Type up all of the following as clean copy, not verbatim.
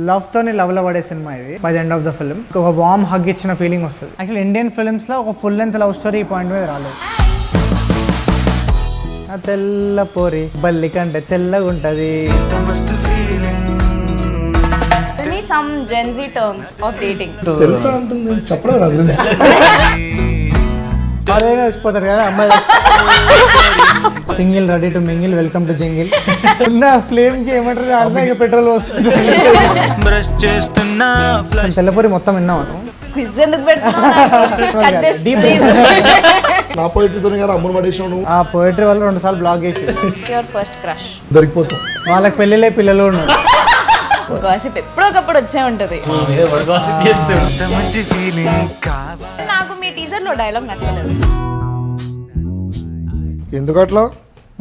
Love తోని love లో పడే సినిమా ఇది. By the end of the film ఒక వార్మ్ హగ్ ఇచ్చిన ఫీలింగ్ వస్తుంది. యాక్చువల్లీ ఇండియన్ ఫిల్మ్స్ లో ఒక ఫుల్ లెంత్ లవ్ స్టోరీ ఈ పాయింట్ మీద రాలేదు. ఆ తెల్ల పోరి బల్లి కంటే తెల్లగా ఉంటది. Some Gen Z terms of dating. తెలుసా అంటుంది చెప్పడం అదైనా వచ్చిపోతారు కదా అమ్మాయి. Single ready to mingle welcome to jingle. ఉన్న ఫ్లేమ్ కి ఏమంటారు అర్థం పెట్రోల్ వస్తుంది. తెల్లపూరి మొత్తం విన్నాను. Quiz ఎందుకు పెడుతున్నావు? Cut this please. నా పోయిటరీతో కదా అమ్ముడు పడేసాను. ఆ పోయిటరీ వల్ల 2 సార్లు బ్లాక్ చేసి. Your first crush. దొరికిపోతాం. వాళ్ళకి పెళ్ళిళ్ళే పిల్లలు ఉన్నారు. గాసిప్ ఎప్పుడో ఒకప్పుడు వచ్చే ఉంటది. నాకు మీ టీజర్ లో డైలాగ్ నచ్చలేదు. ఎందుకట్లా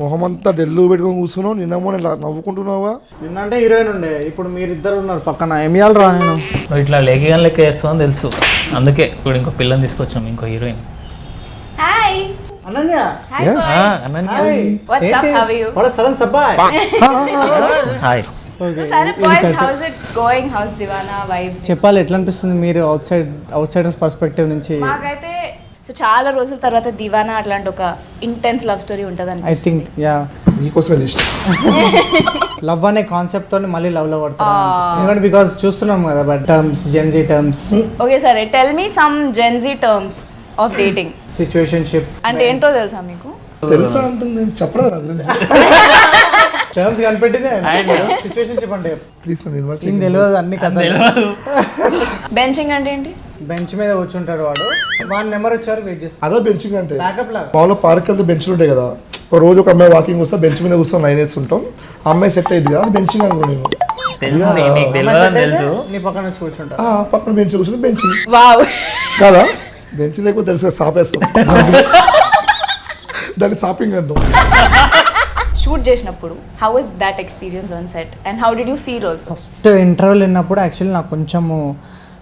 మొహం అంతా డెల్లు పెట్టుకొని కూర్చున్నావు? నిన్నమో నవ్వుకుంటున్నావా? నిన్నంటే హీరోయిన్ ఉండే, ఇప్పుడు మీరిద్దరు ఉన్నారు పక్కన. ఏం చేయాలి రా నేను? నువ్వు ఇట్లా లేఖగా లెక్క వేస్తావని తెలుసు, అందుకే ఇప్పుడు ఇంకో పిల్లని తీసుకొచ్చాం, ఇంకో heroine. Hi Ananya. What's up? How are you? What a sudden surprise. Hi. So Sarah boys, how's it going? How's Divana vibe? చెప్పాలి ఎట్లా అనిపిస్తుంది మీరు అవుట్సైడర్స్ పర్స్పెక్టివ్ నుంచి? మాకైతే సో చాలా రోజుల తర్వాత దివానా అట్లాంటి ఒక ఇంటెన్స్ లవ్ స్టోరీ ఉంటుంది. ఐ థింక్ యా నీకోసమే ఇష్టం. లవ్ అనే కాన్సెప్ట్ తోని మళ్ళీ లవ్ లో పడతారు ఎందుకంటే బికాజ్ చూస్తున్నాం కదా but terms Gen Z terms. Okay సరే, tell me some Gen Z terms of dating. Situationship అంటే ఏంటో తెలుసా మీకు? తెలుసా అంటుంది చెప్పడం టర్మ్స్ కనిపెట్టిందే. సిచ్యువేషన్షిప్ అంటే ప్లీజ్ తెలియదు అన్ని కథలు. బెంచింగ్ అంటే ఏంటి? బెంచ్ మీద కూర్చుంటాడు వాడు, వాడి నెంబర్ వచ్చేవారు వెయిట్ చేస్తాడు. అదే బెంచింగ్ అంటే బ్యాకప్ లాగా. మామూలుగా పార్క్ అంతా బెంచ్లు ఉంటాయి కదా, ఒక రోజు ఒక అమ్మాయి వాకింగ్ వస్తా బెంచ్ మీద కూర్చొని లైన్ వేస్తుంటాం, ఆ అమ్మాయి సెట్ అయ్యింది కదా, అది బెంచింగ్ అనుకో. నేను నీ పక్కన వచ్చి కూర్చుంటా, పక్కన బెంచ్ కూర్చొని బెంచింగ్ వావ్ కదా. బెంచ్ లేకపోతే తెలుసు సాపేస్తాం, దాన్ని షాపింగ్ అంటాం. షూట్ చేసినప్పుడు how was that experience on set and how did you feel also? First ఇంటర్వ్యూలు విన్నప్పుడు యాక్చువల్లీ నాకు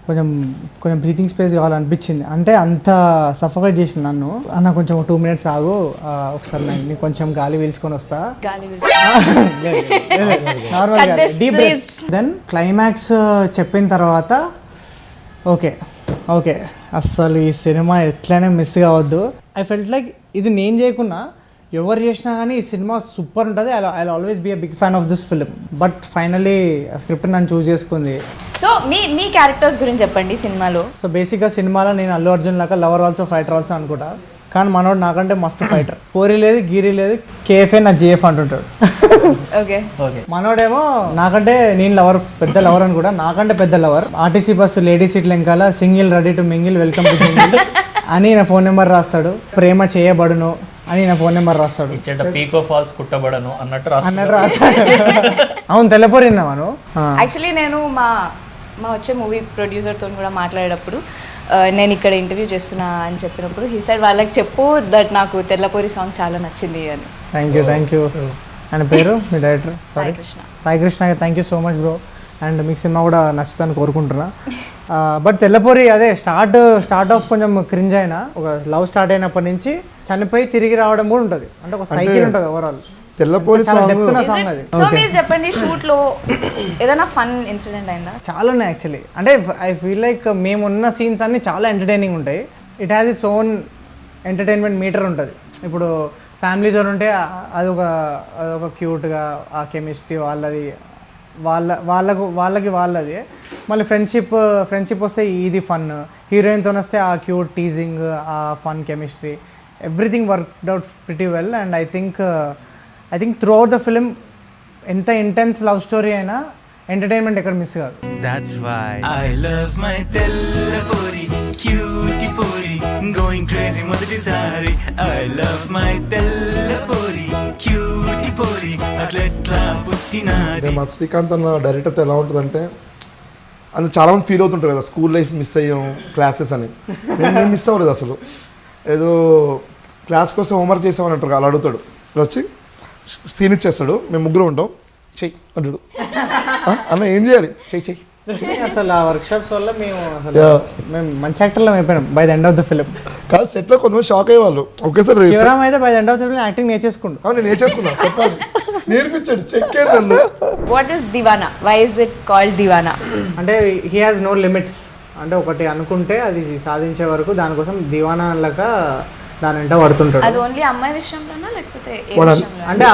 కొంచెం బ్రీతింగ్ స్పేస్ కావాలనిపించింది. అంటే అంత సఫోకేట్ చేసింది నన్ను. అన్న కొంచెం 2 minutes ఆగు, ఒకసారి నీకు కొంచెం గాలి పీల్చుకొని వస్తా. నార్మల్గా డీప్ బ్రీత్. దెన్ క్లైమాక్స్ చెప్పిన తర్వాత ఓకే అస్సలు ఈ సినిమా ఎట్లయినా మిస్ కావద్దు. ఐ ఫెల్ట్ లైక్ ఇది నేను చేయకున్నా ఎవరు చేసినా కానీ ఈ సినిమా సూపర్ ఉంటుంది. I always be a big fan of this film. But finally script నన్ను చూస్ చేసుకుంది. సో మీ క్యారెక్టర్స్ గురించి చెప్పండి సినిమాలో. సో బేసిక్గా సినిమాలో నేను అల్లు అర్జున్ లాగా లవర్ ఆల్సో ఫైటర్ ఆల్సో అనుకుంటా, కానీ మనోడు నాకంటే మస్తు ఫైటర్. పోరీ లేదు గీరీ లేదు, కేఎఫ్ఏ నా జేఎఫ్ అంటుంటాడు. ఓకే మనోడేమో నాకంటే నేను పెద్ద లవర్ అని కూడా, నాకంటే పెద్ద లవర్. ఆర్టీసీ బస్సు లేడీ సీట్లు వెనకాల single ready to mingle welcome to jingle అని నా ఫోన్ నెంబర్ రాస్తాడు. ప్రేమ చేయబడును అని నా ఫోన్ నెంబర్ రాస్తాడు. పీకో ఫాల్స్ కుట్టబడను అన్నట్టు రాస్తాడు. అవును తెల్లపోరి విన్నాను. యాక్చువల్లీ నేను మా వచ్చే మూవీ ప్రొడ్యూసర్తో కూడా మాట్లాడేటప్పుడు నేను ఇక్కడ ఇంటర్వ్యూ చేస్తున్నా అని చెప్పినప్పుడు హీ సైడ్ వాళ్ళకి చెప్పు దట్ నాకు తెల్లపోరి సాంగ్ చాలా నచ్చింది అని. Thank you. ఆయన పేరు మీ director Sai Krishna. Thank you so much bro. And మీకు సినిమా కూడా నచ్చుతాను కోరుకుంటున్నా. బట్ తెల్లపూరి అదే స్టార్ట్ ఆఫ్ కొంచెం క్రింజ్ అయినా, ఒక లవ్ స్టార్ట్ అయినప్పటి నుంచి చనిపోయి తిరిగి రావడం కూడా ఉంటుంది. అంటే ఒక సైకిల్ ఉంటుంది ఓవరాల్. తెల్లపూరి సాంగ్ అది. సో మీరు చెప్పండి, షూట్ లో ఏదైనా ఫన్ ఇన్సిడెంట్ అయిందా? చాలా ఉన్నాయి యాక్చువల్లీ. అంటే ఐ ఫీల్ లైక్ మేమున్న సీన్స్ అన్ని చాలా ఎంటర్టైనింగ్ ఉంటాయి. It has its own entertainment meter ఉంటుంది. ఇప్పుడు ఫ్యామిలీతో ఉంటే అదొక క్యూట్గా ఆ కెమిస్ట్రీ వాళ్ళకి వాళ్ళది. మళ్ళీ ఫ్రెండ్షిప్ వస్తే ఇది ఫన్, హీరోయిన్తో వస్తే ఆ క్యూట్ టీజింగ్, ఆ fun chemistry, everything worked out pretty well. And I think through out the film ఎంత ఇంటెన్స్ లవ్ స్టోరీ అయినా ఎంటర్టైన్మెంట్ ఎక్కడ మిస్ కాదు. That's why I love my తెల్లపూరి cutie puri going crazy మొదటిసారి. I love my తెల్లపూరి cutie puri అట్లెట్లా పుట్టినాది. మా శ్రీకాంత్ అన్న డైరెక్టర్తో ఎలా ఉంటుందంటే, అని చాలామంది ఫీల్ అవుతుంటారు కదా స్కూల్ లైఫ్ మిస్ అయ్యాం క్లాసెస్ అని. మేము మిస్ అవ్వలేదు అసలు. ఏదో క్లాస్ కోసం హోంవర్క్ చేసామని అంటారు, అలా అడుగుతాడు. వచ్చి సీన్ ఇచ్చేస్తాడు, మేము ముగ్గురు ఉంటాం, చెయ్యి అంటాడు. అన్న ఏం చేయాలి? చెయ్యి. అసలు ఆ వర్క్షాప్స్ వల్ల మేము మంచి యాక్టర్లో అయిపోయినాం by the end of the film. కాదు సెట్లో కొంతమంది షాక్ అయ్యేవాళ్ళు ఒకేసారి రేస్. శివరామ్ అయితే by end of the acting నేర్చేసుకుంటూ. అవును నేను నేర్చేసుకున్నాను చెప్పాలి, నేర్పించాడు చెక్కే నన్ను. What is Deewana? Why is it called Deewana? అంటే హీ హాజ్ నో లిమిట్స్. అంటే ఒకటి అనుకుంటే అది సాధించే వరకు దానికోసం దివానా అల్లక దాని వెంట పడుతుంటాడు. అది ఓన్లీ అమ్మాయి విషయంలోనా లేకపోతే ఏ వాడు విషయంలో? అంటే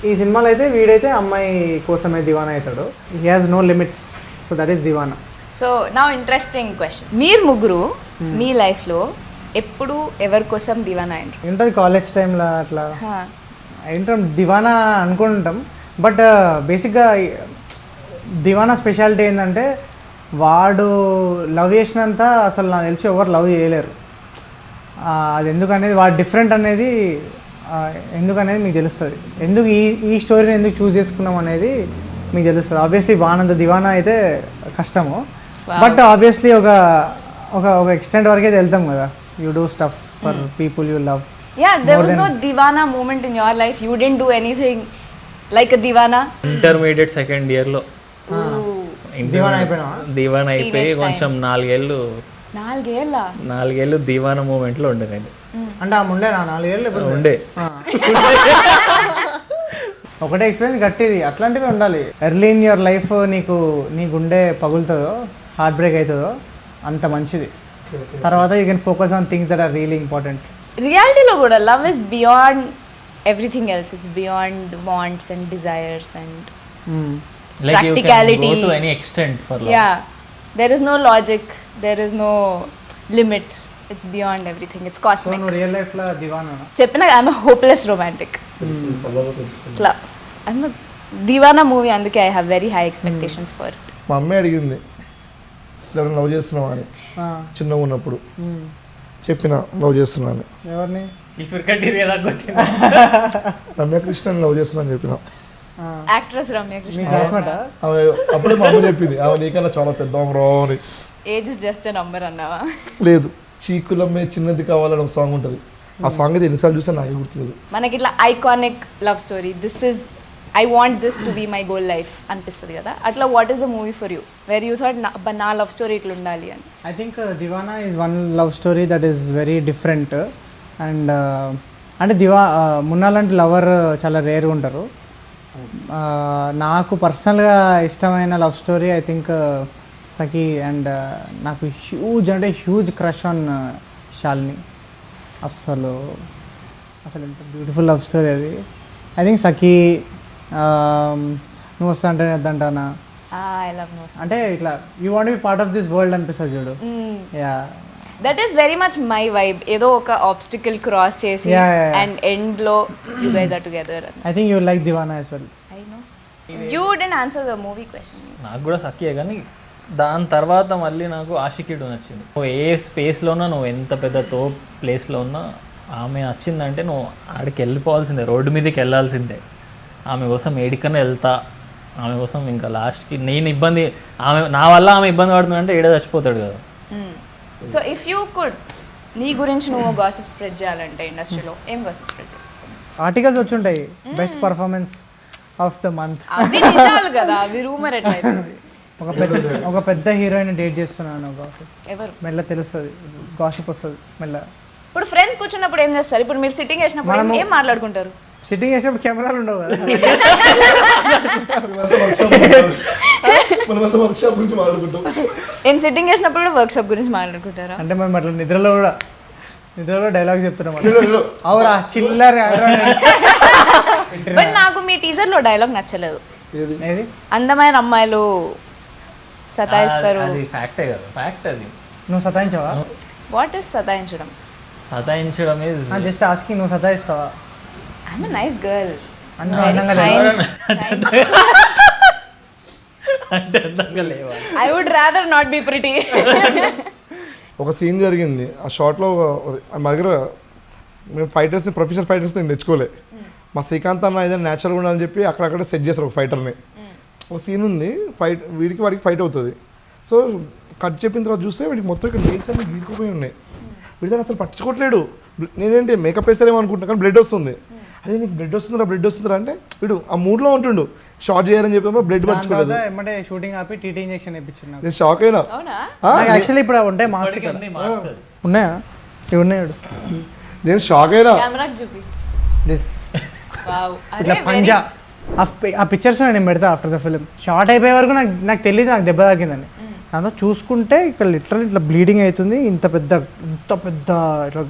ఈ సినిమాలో అయితే వీడైతే అమ్మాయి కోసమే దివానా అవుతాడు. He has no limits, so that is Deewana. So నా ఇంట్రెస్టింగ్ క్వశ్చన్, మీరు ముగ్గురు మీ లైఫ్లో ఎప్పుడు ఎవరి కోసం దివానా అయినరు? ఉంటుంది కాలేజ్ టైంలో అట్లా ఏంటాం దివానా అనుకుంటాం. బట్ బేసిక్గా దివానా స్పెషాలిటీ ఏంటంటే వాడు లవ్ చేసినంత అసలు నాకు తెలిసి ఎవరు లవ్ చేయలేరు. అది ఎందుకనేది వాడు డిఫరెంట్ అనేది ఎందుకనేది మీకు తెలుస్తుంది. ఎందుకు ఈ స్టోరీని ఎందుకు చూస్ చేసుకున్నాం అనేది మీకు తెలుస్తుంది. ఆబ్వియస్లీ వానంత దివానా అయితే కష్టము, బట్ ఆబ్వియస్లీ ఒక ఒక ఒక ఎక్స్టెంట్ వరకే వెళ్తాం కదా. You do stuff for people you love. Yeah, there was no Divana moment in your life. You didn't do anything like a Divana. Intermediate second ఇయర్లో దివానా అయిపోయినావా? దీవానా అయిపోయి Teenage కొంచెం times. 4 ఏళ్ళు 4 ఏళ్ళ దీవానా మూమెంట్లో ఉండే నేను. అంటే ఆ ముండే నా 4 ఏళ్ళు ఎప్పుడు ఉండే ఒకటే ఎక్స్పీరియన్స్ గట్టిది. అట్లాంటివి ఉండాలి. ఎర్లీ ఇన్ యువర్ లైఫ్ నీ గుండె పగులుతుందో హార్ట్ బ్రేక్ అవుతుందో అంత మంచిది. తర్వాత you can focus on things that are really important. రియాలిటీలో కూడా love is beyond everything else. It's beyond wants and desires and like you can practicality. Go to any extent for love. Yeah, there is no logic, there is no limit. It's beyond everything. It's cosmic. నువ్వు real లైఫ్లో దివానా? చెప్పిన I'm hopeless romantic. ఇట్లా I'm Deewana movie, అందుకే I have very high expectations for it. మా అమ్మాయి అడిగింది ఎవరైనా లవ్ చేస్తున్నావా అని చిన్నగా ఉన్నప్పుడు. చెప్పిన లవ్ చేస్తున్నాను. ఎవరిని? రమ్యకృష్ణని లవ్ చేస్తున్నాను చెప్పిన. యాక్ట్రెస్ రమ్య మీ కృష్ణ. క్లాస్మేటా? ఆమె అప్పుడే మా అమ్మ చెప్పింది ఆమె నీకన్నా చాలా పెద్ద రా అని. Age is just a number అన్నావా? లేదు, చీకులమ్మే చిన్నది కావాలని ఒక సాంగ్ ఉంటుంది. ఆ సాంగ్ అయితే ఎన్నిసార్లు చూసా నాకే గుర్తులేదు. మనకి ఇట్లా iconic love story, this is I want this to be my goal life అనిపిస్తుంది కదా. అట్లా what is the movie for you where you thought నా లవ్ స్టోరీ ఇట్లా ఉండాలి అని? I think Deewana is one love story that is very different. And అంటే మున్నా లాంటి lover చాలా రేర్గా ఉంటారు. నాకు పర్సనల్గా ఇష్టమైన love story I think Sakhi. And నాకు హ్యూజ్ క్రష్ ఆన్ శాలిని. అసలు ఎంత బ్యూటిఫుల్ లవ్ స్టోరీ అది. ఐ థింక్ సఖీ, నువ్వు వస్తా అంటే వద్దంటానా, ఐ లవ్ నో. అంటే ఇట్లా you want be part of this world అనిపిస్తుంది చూడు. Yeah, that is very much my vibe. ఏదో ఒక ఆబ్స్టికల్ క్రాస్ చేసి అండ్ ఎండ్ లో you guys are together. I think you like Deewana as well. I know you didn't answer the movie question. నాకు కూడా సఖియే, కానీ దాని తర్వాత మళ్ళీ నాకు ఆషికీడు నచ్చింది. నువ్వు ఏ స్పేస్లోనా, నువ్వు ఎంత పెద్ద ప్లేస్లో ఉన్నా ఆమె నచ్చిందంటే నువ్వు ఆడికి వెళ్ళిపోవాల్సిందే, రోడ్డు మీదకి వెళ్ళాల్సిందే. ఆమె కోసం ఏడికన్నా వెళ్తా, ఆమె కోసం ఇంకా లాస్ట్కి నేను ఇబ్బంది, నా వల్ల ఆమె ఇబ్బంది పడుతుందంటే ఏడ చచ్చిపోతాడు కదా. సో ఇఫ్ యూ కుడ్, నీ గురించి నువ్వు గాసిప్ స్ప్రెడ్ చేయాలంటే ఇండస్ట్రీలో ఏం గాసిప్ స్ప్రెడ్ చేస్తావు? ఆర్టికల్స్ వచ్చి ఉంటాయి, best performance of the month. అవి నిజాలు కదా, అవి రూమర్ ఎట్లయితుంది? ఒక పెద్ద హీరోయిన్ డేట్ చేస్తున్నాను గాసిప్. ఎవరు? మెల్ల తెలుస్తుంది, గాసిప్ వస్తుంది మెల్ల. ఇప్పుడు ఫ్రెండ్స్ కూర్చున్నప్పుడు ఏం చేస్తారు? ఇప్పుడు మీరు సిట్టింగ్ వేసినప్పుడు ఏం మాట్లాడుకుంటారు? సిట్టింగ్ చేసినప్పుడు కెమెరాలు ఉండవు కదా. మనమంతా వర్క్షాప్ గురించి మాట్లాడుకుంటాం. ఏం సిట్టింగ్ వేసినప్పుడు కూడా వర్క్ షాప్ గురించి మాట్లాడుకుంటారా? అంటే మేము అట్లా నిద్రలో కూడా డైలాగ్ చెప్తున్నాం. అవురా చిల్లర. బట్ నాకు మీ టీజర్ లో డైలాగ్ నచ్చలేదు. ఏది? ఏది? అందమైన అమ్మాయిలు సతాయిస్తారు. అది ఫ్యాక్టే కదా, ఫ్యాక్ట్ అది. నువ్వు సతాయించావా? వాట్ ఇస్ సతాయించడం? సతాయించడం ఈజ్ జస్ట్ ఆస్కింగ్. నువ్వు సతాయిస్తావా? I'm a nice girl. అంటే నువ్వు అందంగా లేవా? అంటే అందంగా లేవా? I would rather not be pretty. ఒక సీన్ జరిగింది ఆ షార్ట్లో. మా దగ్గర మేము ఫైటర్స్ని, ప్రొఫెషనల్ ఫైటర్స్ని నేను తెచ్చుకోలే. మా శ్రీకాంత్ అన్న ఏదైనా న్యాచురల్గా ఉండాలని చెప్పి అక్కడక్కడ సెట్ చేస్తారు ఒక ఫైటర్ని. ఒక సీన్ ఉంది, ఫైట్ వాడికి ఫైట్ అవుతుంది. సో కట్ చెప్పిన తర్వాత చూస్తే వీడికి మొత్తం ఇక్కడ నెయిల్స్ అన్ని గీరుకుపోయి ఉన్నాయి. వీడి దాన్ని అసలు పట్టించుకోవట్లేడు. నేనేంటి మేకప్ వేస్తారేమో అనుకుంటున్నా, కానీ బ్లడ్ వస్తుంది. అరే నీకు బ్లడ్ వస్తుందిరా అంటే వీడు ఆ మూడ్లో ఉంటుండు. షార్ట్ చేయాలని చెప్పి బ్లడ్ పట్టించుకోలేదు. ఏమంటే షూటింగ్ ఆపి టీటీ ఇంజెక్షన్ ఇప్పించాను. నేను షాక్ అయినా. అవునా? యాక్చువల్లీ ఇప్పుడు ఉంటాయి మార్క్స్ ఉంది, మార్క్స్. ఉన్నాయా? ఉన్నాడు నేను షాక్ అయినా. కెమెరాకి చూపి. This wow. ఇట్లా పంజా ఆ పిక్చర్స్ నేను పెడతా ఆఫ్టర్ ద ఫిలిం. షార్ట్ అయిపోయే వరకు నాకు తెలియదు నాకు దెబ్బ తాకిందని. దాంతో చూసుకుంటే ఇక్కడ లిటరల్ ఇట్లా బ్లీడింగ్ అవుతుంది. ఇంత పెద్ద ఇట్లా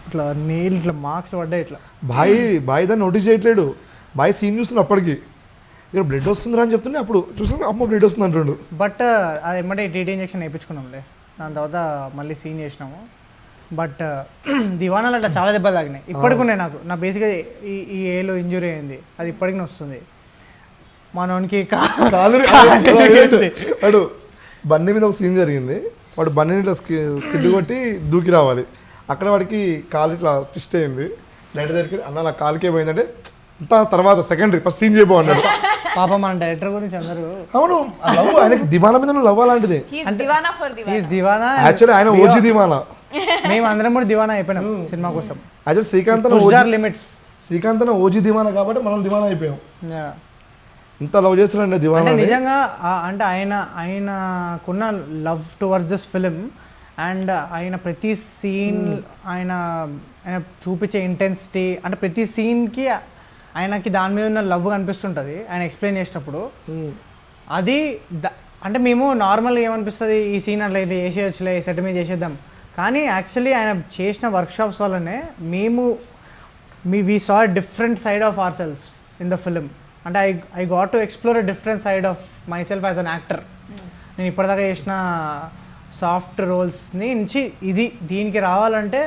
ఇట్లా నెయిల్ ఇట్లా మార్క్స్ పడ్డాయి ఇట్లా. బాయ్ దాన్ని నోటీస్ చేయట్లేడు. బాయ్ సీన్ చూస్తున్నా అప్పటికి ఇక్కడ బ్లడ్ వస్తుందిరా అని చెప్తుండే అప్పుడు చూసాను అమ్మ బ్లడ్ వస్తుంది అంటుండు. బట్ అది ఏమంటే టీటీ ఇంజెక్షన్ వేయించుకున్నాంలే. దాని తర్వాత మళ్ళీ సీన్ చేసినాము. బట్ దివానాలు అట్లా చాలా దెబ్బలు తాగినాయి. ఇప్పటికి ఉన్నాయి నాకు. నా బేసిక్గా ఈ ఏలో ఇంజురీ అయింది, అది ఇప్పటికి వస్తుంది. మనోనికి వాడు బండి మీద ఒక సీన్ జరిగింది. వాడు బండిని ఇట్లా స్కిడ్ కొట్టి దూకి రావాలి. అక్కడ వాడికి కాలు ఇట్లా ట్విస్ట్ అయింది. లైట్ దగ్గరికి అన్న నా కాలుకే పోయిందంటే అంత తర్వాత సెకండరీ ఫస్ట్ సీన్ చేయబో అన్నాడు. పాప మన డైరెక్టర్ గురించి అందరూ అవును లవ్ ఆయనకి దివానా మీద లవ్ అలాంటిది. దివానా యాక్చువల్లీ ఆయన ఓజీ దివానా. మేము అందరం కూడా దివానా అయిపోయినాం సినిమా కోసం. యాక్చువల్ శ్రీకాంత్ ఓజీ దివానా కాబట్టి మనం దివానా అయిపోయాం. ఇంత లవ్ చేస్తారండి దివానా. నిజంగా అంటే ఆయనకున్న love towards this film and ఆయన ప్రతి సీన్ ఆయన చూపించే ఇంటెన్సిటీ అంటే ప్రతి సీన్కి ఆయనకి దాని మీద ఉన్న లవ్ కనిపిస్తుంటుంది ఆయన ఎక్స్ప్లెయిన్ చేసేటప్పుడు. అది అంటే మేము నార్మల్గా ఏమనిపిస్తుంది ఈ సీన్ అట్లా ఇట్లా చేసేయచ్చులే సెట్ మీద చేసేద్దాం. కానీ యాక్చువల్లీ ఆయన చేసిన వర్క్షాప్స్ వల్లనే we saw different side of our selves in the film. అంటే I got to explore a different side of my self as an actor. నేను ఇప్పటిదాకా చేసిన సాఫ్ట్ రోల్స్ని నుంచి దీనికి రావాలంటే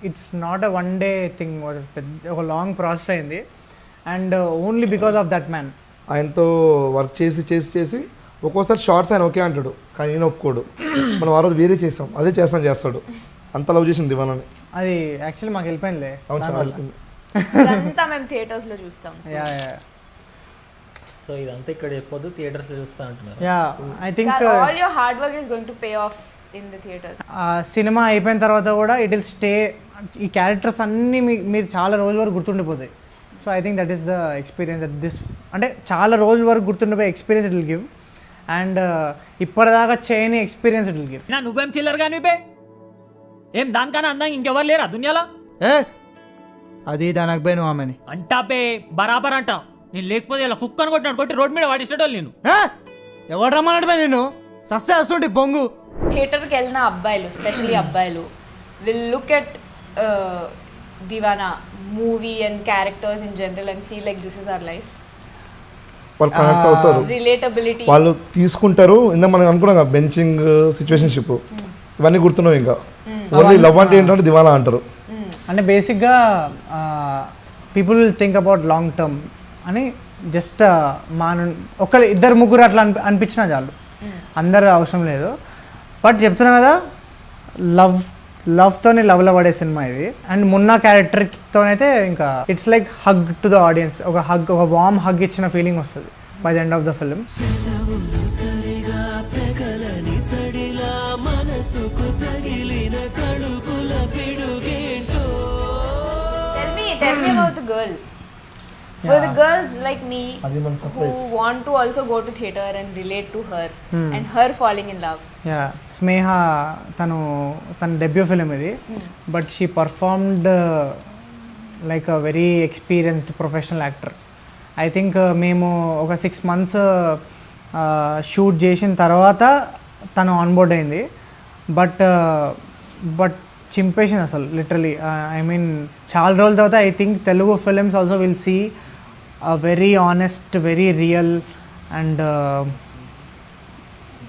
it's not a one day thing. ఒక లాంగ్ ప్రాసెస్ అయింది and only because of that man. ఆయనతో వర్క్ చేసి ఒక్కోసారి షార్ట్స్ ఆయన ఓకే అంటాడు కానీ నేను ఒప్పుకోడు. మనం ఆ రోజు వేరే చేస్తాం అదే చేస్తాడు. అంత లవ్ చేసింది దివానాని. అది యాక్చువల్లీ మాకు వెళ్ళిపోయిందిలే. ఇదంతా మేము థియేటర్స్లో చూస్తాం. సో ఇదంతా ఇక్కడ చెప్పొద్దు థియేటర్స్లో చూస్తా అంటున్నారు. I think all your hard work is going to pay off in the theaters. సినిమా అయిపోయిన తర్వాత కూడా ఇట్ విల్ స్టే. ఈ క్యారెక్టర్స్ అన్నీ మీరు చాలా రోజుల వరకు గుర్తుండిపోతాయి. So I think that is the experience that this అంటే చాలా రోజుల వరకు గుర్తుండిపోయే experience it will give. And ఇప్పటిదాకా చేయని ఎక్స్పీరియన్స్ ఇట్ విల్ గివ్. నువ్వేం చిల్లర్ కానీ ఏం దానికన్నా అందంగా ఇంకెవరు లేరా దునియాలో? అది దానికి పోయి నువ్వు ఆమెని అంటా పే బరాబర్ అంటా. నేను లేకపోతే ఇలా కుక్కను కొట్టి రోడ్ మీద వాడిస్తాడు. నేను ఎవరు రమ్మన్నాడు నేను సస్తే వస్తుంటే బొంగు. థియేటర్కి వెళ్ళిన అబ్బాయిలు స్పెషలీ అబ్బాయిలు will look at Deewana movie and characters in general and feel like this is our life. వాళ్ళు కనెక్ట్ అవుతారు, రిలేటబిలిటీ వాళ్ళు తీసుకుంటారు. ఇందా మనం అనుకున్నాం కదా బెంచింగ్ సిచ్యువేషన్షిప్ ఇవన్నీ గుర్తున్నావు. ఇంకా ఓన్లీ లవ్ అంటే ఏంటంటే దివానా అంటారు. అంటే బేసిక్గా people will think about long term అని జస్ట్ ఇద్దరు ముగ్గురు అట్లా అనిపించినా చాలు, అందరు అవసరం లేదు. బట్ చెప్తున్నా కదా లవ్తోనే లవ్లో పడే సినిమా ఇది. అండ్ మున్నా క్యారెక్టర్తోనైతే ఇంకా it's like hug to the audience. ఒక వార్మ్ హగ్ ఇచ్చిన ఫీలింగ్ వస్తుంది by the end of the film. Tell me about the girl. For the girls like me who want to also go to theater and relate to her and her falling in love. స్నేహ తన debut film ఇది. But she performed like a very experienced professional actor. I think మేము ఒక 6 months shoot చేసిన తర్వాత తను onboard అయింది. But చింపేసింది అసలు literally. I mean చాలా రోజుల తర్వాత I think Telugu films also will see a very honest, very real and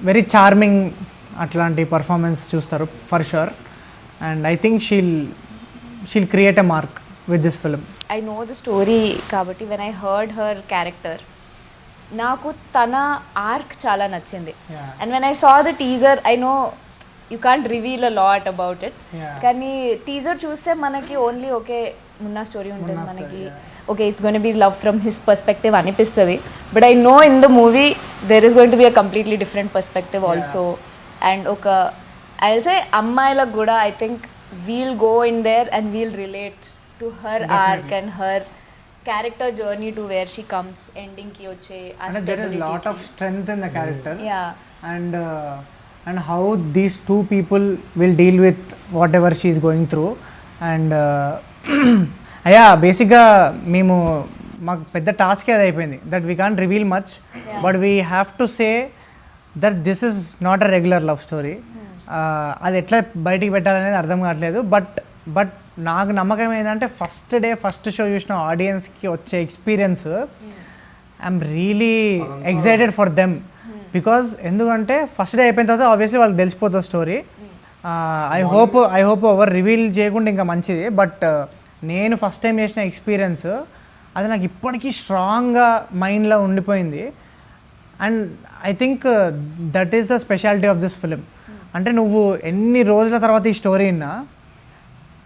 very charming అట్లాంటి పర్ఫార్మెన్స్ చూస్తారు for sure. And I think she'll create a mark with this film. I know the story కాబట్టి when I heard her character నాకు తన arc చాలా నచ్చింది. And when I saw the teaser I know you can't reveal a lot about it. కానీ teaser చూస్తే మనకి only okay Munna story ఉంటుంది, మనకి okay it's going be love from his perspective అనిపిస్తుంది. But I know in the movie there is going to be a completely different perspective also. And I will say అమ్మాయిలకు కూడా I think we'll go in there and we'll relate to her arc and her character journey to where she comes ending ki vache there is lot of strength in the character. Yeah. And and how these two people will deal with whatever she is going through. And yeah, బేసిక్గా మేము మాకు పెద్ద task అది అయిపోయింది that we can't reveal much but we have to say that this is not a regular love story. అది ఎట్లా బయటికి పెట్టాలనేది అర్థం కావట్లేదు. బట్ నాకు నమ్మకం ఏంటంటే ఫస్ట్ షో చూసిన ఆడియన్స్కి వచ్చే experience I'm really excited for them. Because ఎందుకంటే ఫస్ట్ డే అయిపోయిన తర్వాత ఆబ్వియస్లీ వాళ్ళకి తెలిసిపోతుంది స్టోరీ. ఐ హోప్ ఎవరు రివీల్ చేయకుండా ఇంకా మంచిది. బట్ నేను ఫస్ట్ టైం చేసిన ఎక్స్పీరియన్స్ అది నాకు ఇప్పటికీ స్ట్రాంగ్గా మైండ్లో ఉండిపోయింది. And I think that is the speciality of this film. అంటే నువ్వు ఎన్ని రోజుల తర్వాత ఈ స్టోరీ విన్నా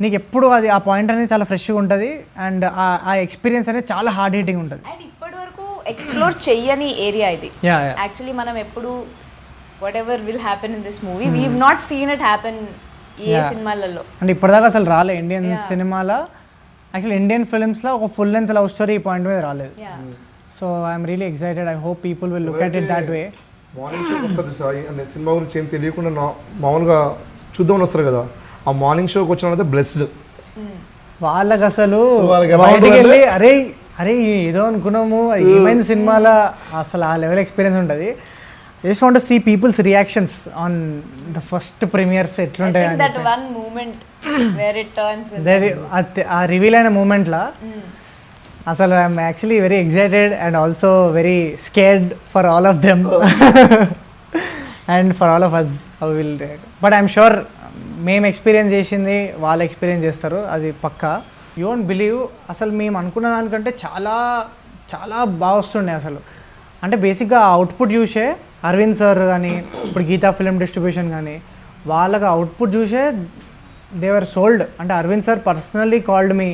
నీకు ఎప్పుడు అది ఆ పాయింట్ అనేది చాలా ఫ్రెష్గా ఉంటుంది. అండ్ ఆ ఎక్స్పీరియన్స్ అనేది చాలా హార్డ్ హిట్టింగ్ ఉంటుంది. అండ్ ఇప్పటి వరకు ఎక్స్ప్లోర్ చెయ్యని ఏరియా ఇది. Yeah. యాక్చువల్లీ మనం ఎప్పుడు whatever will happen in this movie we not seen it happen ఏ సినిమాలలో. అంటే ఇప్పటిదాకా అసలు రాలే ఇండియన్ సినిమాలో, యాక్చువల్లీ ఇండియన్ ఫిల్మ్స్లో ఒక ఫుల్ లెంత్ లవ్ స్టోరీ ఈ పాయింట్ మీద రాలేదు. So I'm really excited. I hope people will look at it that way. Morning షోకి వస్తారు సార్ అంటే సినిమా గురించి ఏం తెలియకుండా మామూలుగా చూద్దామని వస్తారు కదా, ఆ మార్నింగ్ షోకి వచ్చిన వాళ్ళైతే బ్లెస్డ్. వాళ్ళకి అసలు వాళ్ళకి ఎలా బయటికి ఉంటుందంటే- వెళ్ళి అరే ఏదో అనుకున్నాము ఏమైంది సినిమాలో అసలు ఆ లెవెల్ ఎక్స్పీరియన్స్ ఉంటుంది. Just want to see peoples reactions on the first premieres ఎట్లుంటాయి అని that one moment where it turns ఆ రివీల్ అయిన మూమెంట్లో అసలు I'm actually very excited and also very scared for all of them and for all of us how will. But I'm sure మేము experience చేసింది వాళ్ళు experience చేస్తారు, అది పక్కా. You don't believe, అసలు మేము అనుకున్న దానికంటే చాలా చాలా బాగా వస్తుండే అసలు. అంటే బేసిక్గా అవుట్పుట్ చూసే అరవింద్ సార్ కానీ ఇప్పుడు గీతా ఫిలిం డిస్ట్రిబ్యూషన్ కానీ వాళ్ళకి అవుట్పుట్ చూసే దేవర్ సోల్డ్. అంటే Aravind sir personally called me,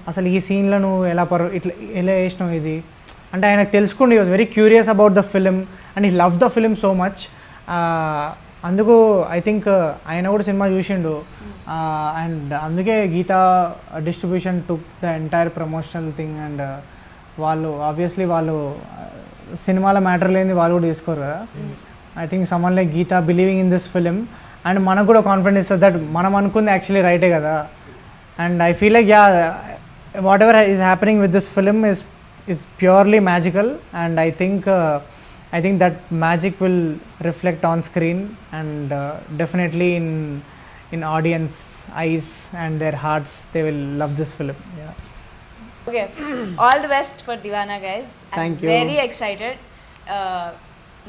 అసలు ఈ సీన్లో నువ్వు ఇట్లా ఎలా వేసినావు ఇది అంటే ఆయనకు తెలుసుకోండి. He was very curious about the film and he love the film so much. అందుకు ఐ థింక్ ఆయన కూడా సినిమా చూసిండు. అండ్ అందుకే Geetha distribution took the entire promotional thing. And వాళ్ళు ఆబ్వియస్లీ వాళ్ళు సినిమాల మ్యాటర్ లేని వాళ్ళు కూడా తీసుకోరు కదా. I think someone like Geetha believing in this film and మనకు కూడా కాన్ఫిడెన్స్ ఇస్తుంది దట్ మనం అనుకుంది యాక్చువల్లీ రైటే కదా. And I feel like what ever is happening with this film is purely magical, and I think that magic will reflect on screen and definitely in audience eyes and their hearts they will love this film. Okay, all the best for Deewana guys. Thank you. Very excited.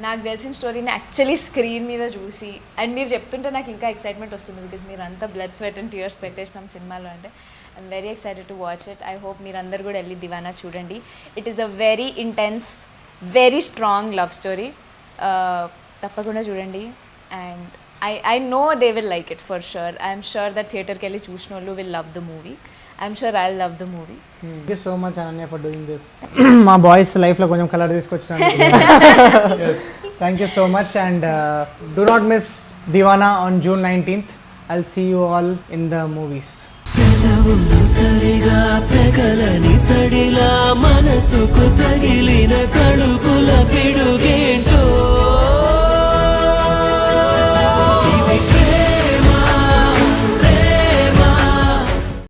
నాకు తెలిసిన స్టోరీని actually screen మీద చూసి and మీరు చెప్తుంటే నాకు ఇంకా excitement వస్తుంది బికాజ్ మీరు అంతా బ్లడ్ స్వెట్ అండ్ టీయర్స్ పెట్టేసినాం సినిమాలో. అంటే I'm very excited to watch it. I hope మీరు అందరు కూడా వెళ్ళి దివానా చూడండి. It is a very intense very strong love story. తప్పకుండా చూడండి. And I know they will like it for sure. I'm sure that థియేటర్కి వెళ్ళి చూసిన వాళ్ళు will love the movie. I'm sure I love the movie. Thank you so much Ananya for doing this. మా boys లైఫ్లో కొంచెం colour తీసుకొచ్చినాను. Thank you so much and do not miss Deewana on June 19th. I'll see you all in the movies. పెదవులు సరిగా పెగలని సడిలా మనసుకు తగిలిన తడుపు